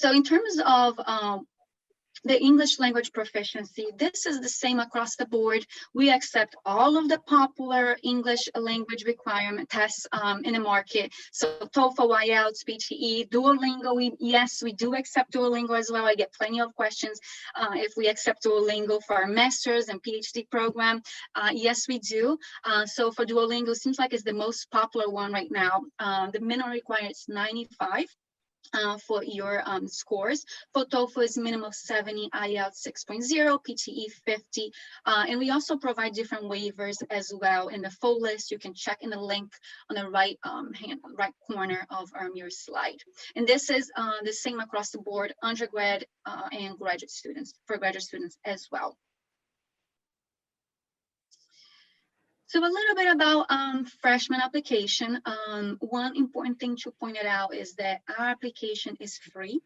So in terms of the English language proficiency, this is the same across the board. We accept all of the popular English language requirement tests in the market. So TOEFL, IELTS, PTE, Duolingo. Yes, we do accept Duolingo as well. I get plenty of questions if we accept Duolingo for our master's and PhD program. Yes, we do. So for Duolingo, it seems like it's the most popular one right now. The minimum required is 95. For your scores. For TOEFL is minimum 70, IELTS 6.0, PTE 50, and we also provide different waivers as well. In the full list, you can check in the link on the right corner of your slide. And this is the same across the board, undergrad and graduate students, for graduate students as well. So a little bit about freshman application. One important thing to point it out is that our application is free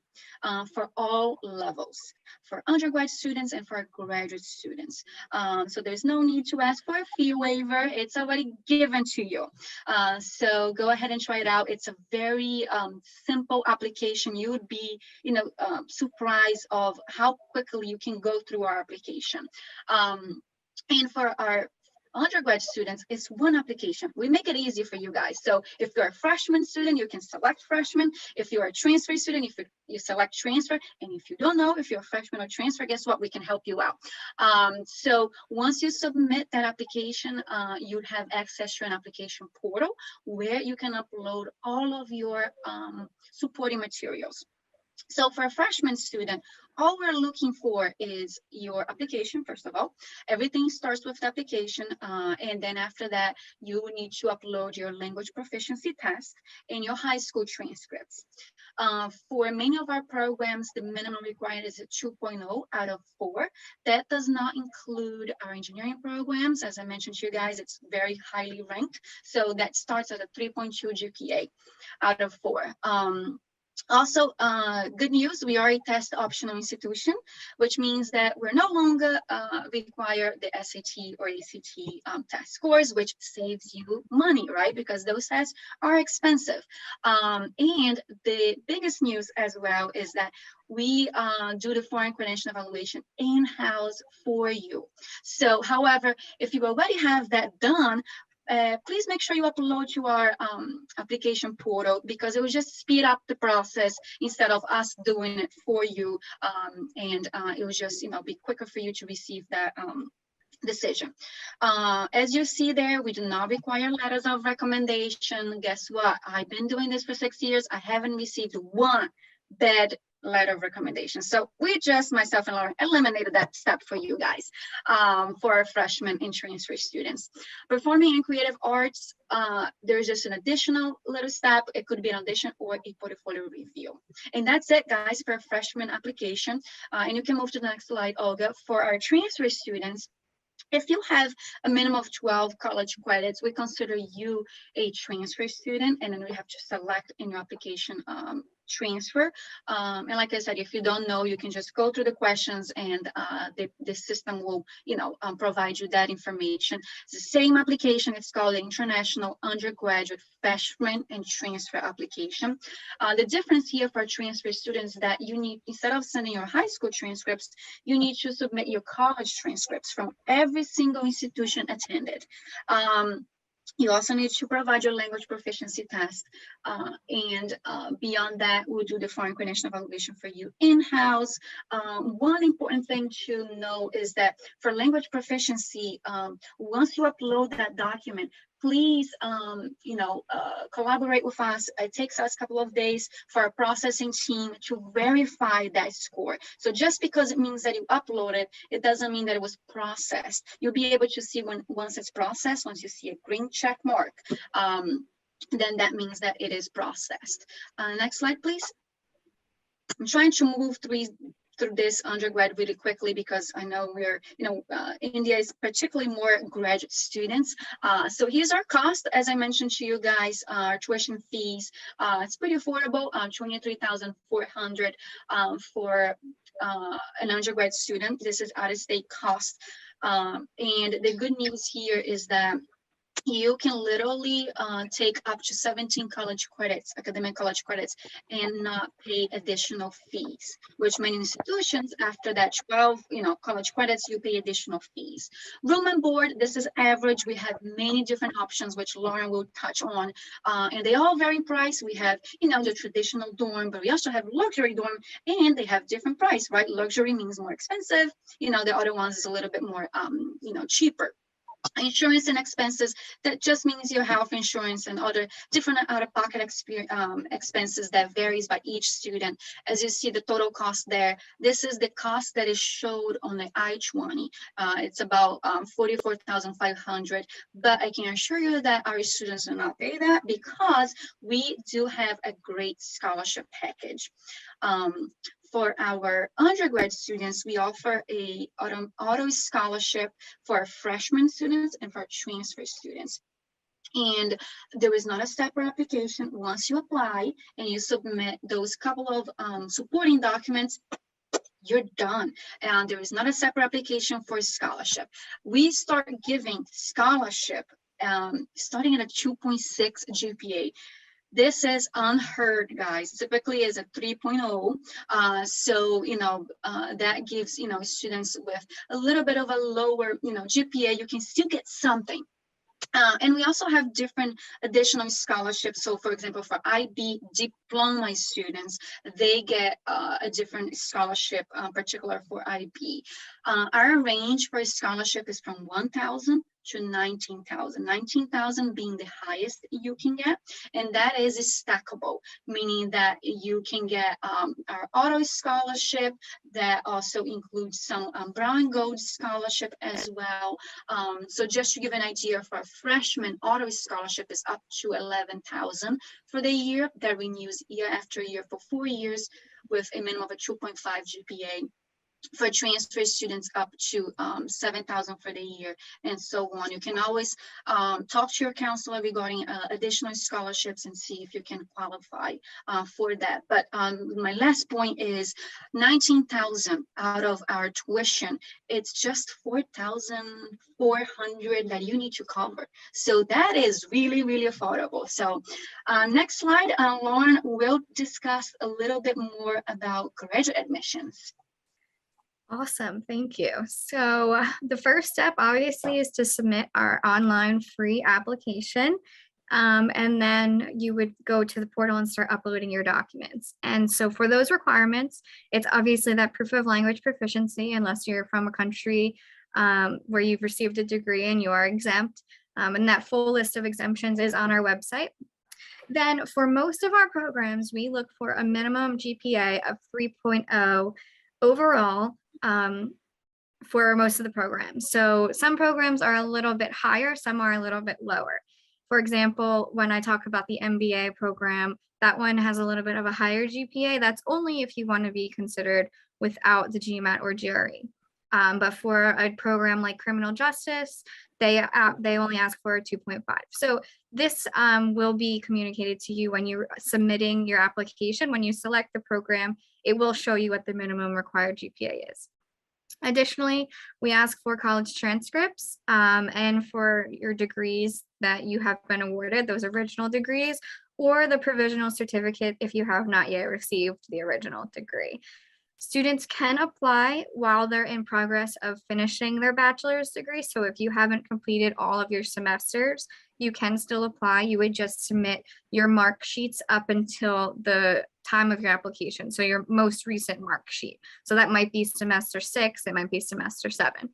for all levels, for undergrad students and for graduate students. So there's no need to ask for a fee waiver. It's already given to you. So go ahead and try it out. It's a very simple application. You would be, surprised of how quickly you can go through our application. And for our undergrad students, it's one application. We make it easy for you guys. So if you're a freshman student, you can select freshman. If you're a transfer student, you select transfer. And if you don't know if you're a freshman or transfer, guess what? We can help you out. So once you submit that application, you'd have access to an application portal where you can upload all of your supporting materials. So for a freshman student, all we're looking for is your application, first of all. Everything starts with the application, and then after that, you need to upload your language proficiency test and your high school transcripts. For many of our programs, the minimum required is a 2.0 out of 4. That does not include our engineering programs. As I mentioned to you guys, it's very highly ranked. So that starts at a 3.2 GPA out of 4. Also, good news, we are a test optional institution, which means that we're no longer require the SAT or ACT test scores, which saves you money, right? Because those tests are expensive. And the biggest news as well is that we do the foreign credential evaluation in-house for you. So, however, if you already have that done, please make sure you upload to our application portal, because it will just speed up the process instead of us doing it for you. And it will just, be quicker for you to receive that decision. As you see there, we do not require letters of recommendation. Guess what? I've been doing this for 6 years. I haven't received one bad letter of recommendation. So we just, myself and Laura, eliminated that step for you guys, for our freshmen and transfer students. Performing in creative arts, there's just an additional little step. It could be an audition or a portfolio review. And that's it, guys, for a freshman application. And you can move to the next slide, Olga. For our transfer students, if you have a minimum of 12 college credits, we consider you a transfer student, and then we have to select in your application transfer. And like I said, if you don't know, you can just go through the questions, and the system will, provide you that information. It's the same application. It's called the International Undergraduate Freshman and Transfer Application. The difference here for transfer students is that you need, instead of sending your high school transcripts, you need to submit your college transcripts from every single institution attended. You also need to provide your language proficiency test. And beyond that, we'll do the foreign credential evaluation for you in-house. One important thing to know is that for language proficiency, once you upload that document, please, collaborate with us. It takes us a couple of days for our processing team to verify that score. So just because it means that you uploaded, it doesn't mean that it was processed. You'll be able to see once it's processed, once you see a green check mark, then that means that it is processed. Next slide, please. I'm trying to move through this undergrad really quickly, because I know we're, India is particularly more graduate students. So here's our cost. As I mentioned to you guys, our tuition fees, it's pretty affordable, 23,400 for an undergrad student. This is out-of-state cost. And the good news here is that you can literally take up to 17 college credits, academic college credits, and not pay additional fees, which many institutions after that 12, college credits, you pay additional fees. Room and board, this is average. We have many different options, which Lauren will touch on, and they all vary in price. We have, the traditional dorm, but we also have luxury dorm, and they have different price, right? Luxury means more expensive. The other ones is a little bit more, cheaper. Insurance and expenses, that just means your health insurance and other different out-of-pocket expenses that varies by each student. As you see the total cost there, this is the cost that is showed on the I-20. It's about 44,500, but I can assure you that our students do not pay that because we do have a great scholarship package. For our undergrad students, we offer a auto scholarship for freshman students and for transfer students. And there is not a separate application. Once you apply and you submit those couple of supporting documents, you're done. And there is not a separate application for scholarship. We start giving scholarship starting at a 2.6 GPA. This is unheard, guys. Typically is a 3.0. So, that gives, students with a little bit of a lower, GPA, you can still get something. And we also have different additional scholarships. So, for example, for IB diploma students, they get a different scholarship, particular for IB. Our range for a scholarship is from 1,000 to 19,000. 19,000 being the highest you can get, and that is stackable, meaning that you can get our auto scholarship that also includes some brown and gold scholarship as well. So just to give an idea, for a freshman, auto scholarship is up to 11,000 for the year, that renews year after year for 4 years with a minimum of a 2.5 GPA. For transfer students, up to 7,000 for the year, and so on. You can always talk to your counselor regarding additional scholarships and see if you can qualify for that. But my last point is 19,000 out of our tuition, it's just 4,400 that you need to cover. So that is really, really affordable. So next slide, Lauren will discuss a little bit more about graduate admissions. Awesome, thank you. So the first step obviously is to submit our online free application. And then you would go to the portal and start uploading your documents. And so for those requirements, it's obviously that proof of language proficiency, unless you're from a country where you've received a degree and you are exempt. And that full list of exemptions is on our website. Then for most of our programs, we look for a minimum GPA of 3.0 overall for most of the programs. So some programs are a little bit higher, some are a little bit lower. For example, when I talk about the MBA program, that one has a little bit of a higher GPA. That's only if you want to be considered without the GMAT or GRE. But for a program like criminal justice, they only ask for a 2.5. So this will be communicated to you when you're submitting your application. When you select the program, it will show you what the minimum required GPA is. Additionally, we ask for college transcripts and for your degrees that you have been awarded, those original degrees, or the provisional certificate if you have not yet received the original degree. Students can apply while they're in progress of finishing their bachelor's degree. So if you haven't completed all of your semesters, you can still apply. You would just submit your mark sheets up until the time of your application. So your most recent mark sheet. So that might be semester 6, it might be semester 7.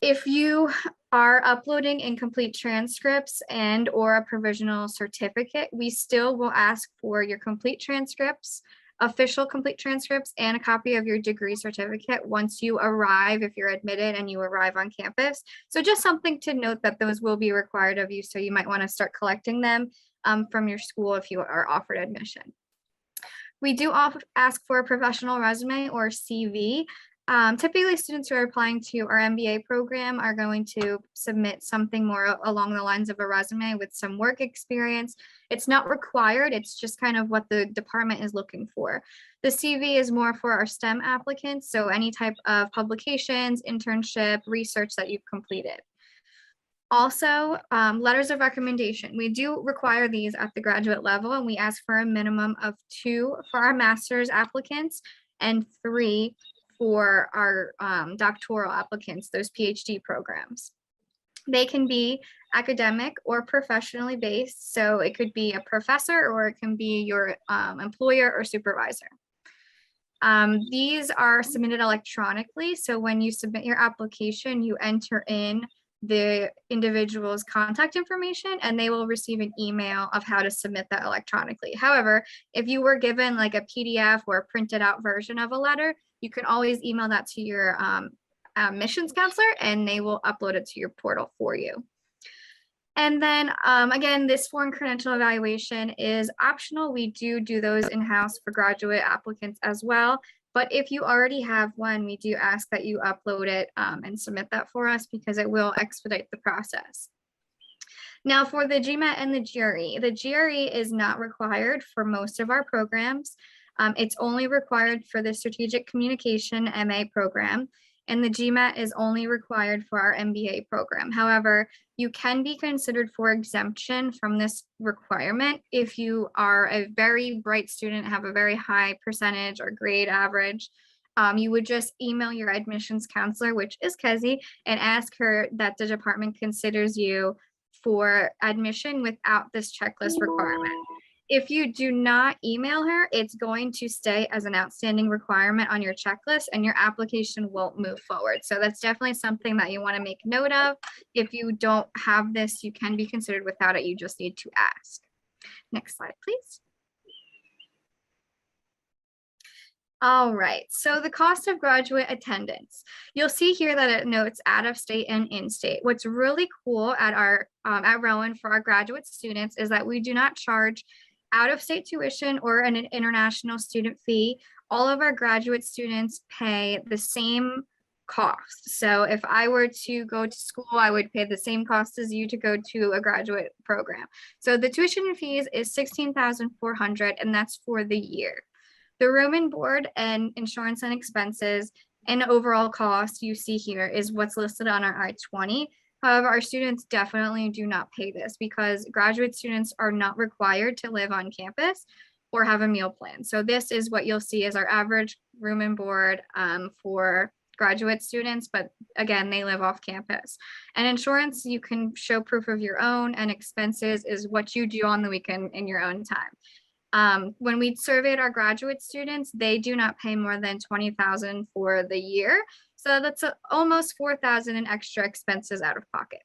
If you are uploading incomplete transcripts and or a provisional certificate, we still will ask for your complete transcripts, official complete transcripts, and a copy of your degree certificate once you arrive, if you're admitted and you arrive on campus. So just something to note that those will be required of you. So you might want to start collecting them from your school if you are offered admission. We do ask for a professional resume or CV. Typically, students who are applying to our MBA program are going to submit something more along the lines of a resume with some work experience. It's not required, it's just kind of what the department is looking for. The CV is more for our STEM applicants, so any type of publications, internship, research that you've completed. Also, letters of recommendation. We do require these at the graduate level, and we ask for a minimum of 2 for our master's applicants and 3 for our doctoral applicants, those PhD programs. They can be academic or professionally based, so it could be a professor or it can be your employer or supervisor. These are submitted electronically, so when you submit your application, you enter in the individual's contact information and they will receive an email of how to submit that electronically. However, if you were given like a PDF or a printed out version of a letter, you can always email that to your admissions counselor and they will upload it to your portal for you. And then again, this foreign credential evaluation is optional. We do those in-house for graduate applicants as well. But if you already have one, we do ask that you upload it and submit that for us because it will expedite the process. Now for the GMAT and the GRE is not required for most of our programs. It's only required for the Strategic Communication MA program, and the GMAT is only required for our MBA program. However, you can be considered for exemption from this requirement if you are a very bright student, have a very high percentage or grade average. You would just email your admissions counselor, which is Kezi, and ask her that the department considers you for admission without this checklist requirement. If you do not email her, it's going to stay as an outstanding requirement on your checklist and your application won't move forward. So that's definitely something that you want to make note of. If you don't have this, you can be considered without it. You just need to ask. Next slide, please. All right, so the cost of graduate attendance. You'll see here that it notes out of state and in-state. What's really cool at our at Rowan for our graduate students is that we do not charge out-of-state tuition or an international student fee. All of our graduate students pay the same cost. So if I were to go to school, I would pay the same cost as you to go to a graduate program. So the tuition and fees is $16,400, and that's for the year. The room and board and insurance and expenses and overall cost you see here is what's listed on our I-20. However, our students definitely do not pay this because graduate students are not required to live on campus or have a meal plan. So this is what you'll see as our average room and board for graduate students, but again, they live off campus. And insurance, you can show proof of your own, and expenses is what you do on the weekend in your own time. When we surveyed our graduate students, they do not pay more than $20,000 for the year. So that's almost $4,000 in extra expenses out of pocket.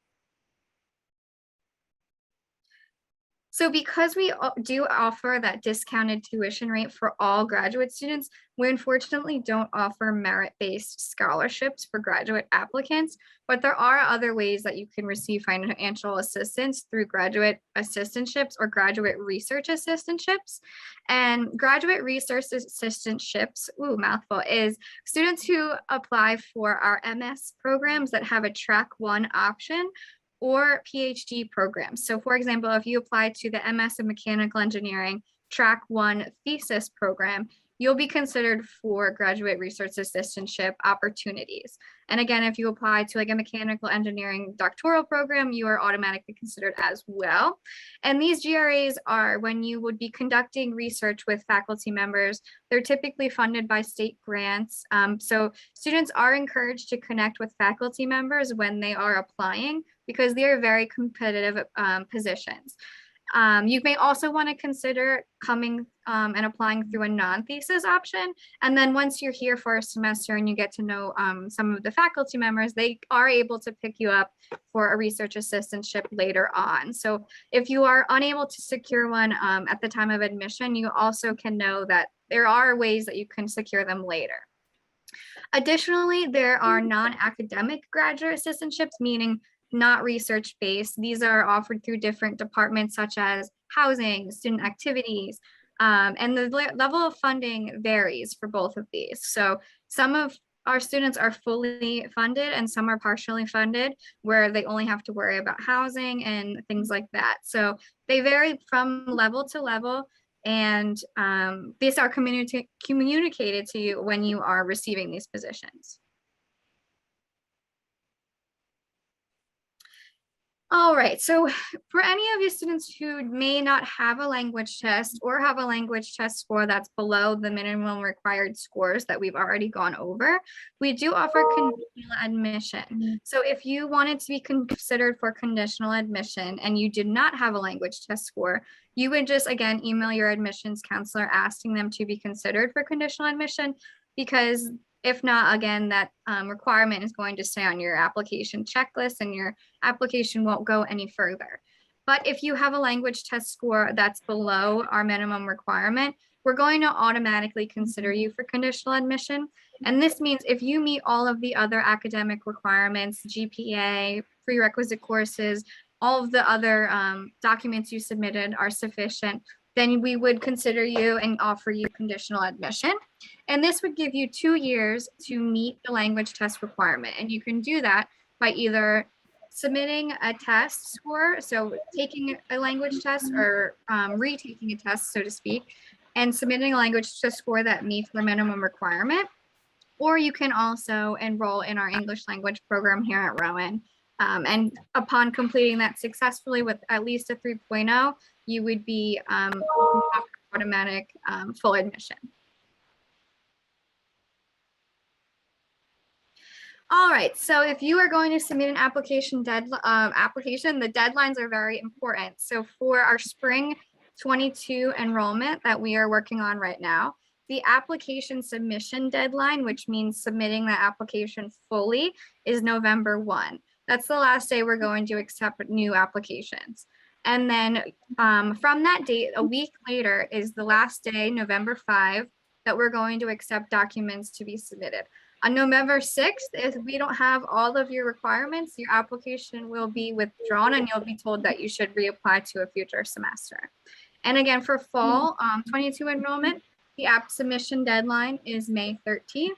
So because we do offer that discounted tuition rate for all graduate students, we unfortunately don't offer merit-based scholarships for graduate applicants, but there are other ways that you can receive financial assistance through graduate assistantships or graduate research assistantships. And graduate research assistantships, ooh, mouthful, is students who apply for our MS programs that have a track 1 option or PhD programs. So for example, if you apply to the MS in Mechanical Engineering Track 1 thesis program, you'll be considered for graduate research assistantship opportunities. And again, if you apply to like a mechanical engineering doctoral program, you are automatically considered as well. And these GRAs are when you would be conducting research with faculty members. They're typically funded by state grants. So students are encouraged to connect with faculty members when they are applying because they are very competitive positions. You may also want to consider coming and applying through a non-thesis option. And then once you're here for a semester and you get to know some of the faculty members, they are able to pick you up for a research assistantship later on. So if you are unable to secure one at the time of admission, you also can know that there are ways that you can secure them later. Additionally, there are non-academic graduate assistantships, meaning not research-based. These are offered through different departments such as housing, student activities, and the level of funding varies for both of these. So some of our students are fully funded and some are partially funded where they only have to worry about housing and things like that. So they vary from level to level, and these are communicated to you when you are receiving these positions. All right, so for any of you students who may not have a language test or have a language test score that's below the minimum required scores that we've already gone over, we do offer conditional admission. So if you wanted to be considered for conditional admission and you did not have a language test score, you would just, again, email your admissions counselor asking them to be considered for conditional admission, because if not, again, that requirement is going to stay on your application checklist and your application won't go any further. But if you have a language test score that's below our minimum requirement, we're going to automatically consider you for conditional admission. And this means if you meet all of the other academic requirements, GPA, prerequisite courses, all of the other documents you submitted are sufficient, then we would consider you and offer you conditional admission. And this would give you 2 years to meet the language test requirement. And you can do that by either submitting a test score, so taking a language test or retaking a test, so to speak, and submitting a language test score that meets the minimum requirement. Or you can also enroll in our English language program here at Rowan. And upon completing that successfully with at least a 3.0, you would be automatic full admission. All right, so if you are going to submit an application, the deadlines are very important. So for our spring 22 enrollment that we are working on right now, the application submission deadline, which means submitting the application fully, is November 1. That's the last day we're going to accept new applications. And then from that date, a week later is the last day, November 5, that we're going to accept documents to be submitted. On November 6th, if we don't have all of your requirements, your application will be withdrawn and you'll be told that you should reapply to a future semester. And again, for fall 22 enrollment, the app submission deadline is May 13th,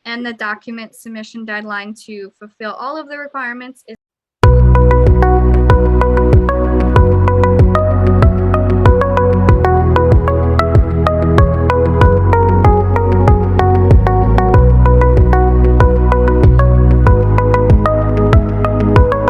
and the document submission deadline to fulfill all of the requirements is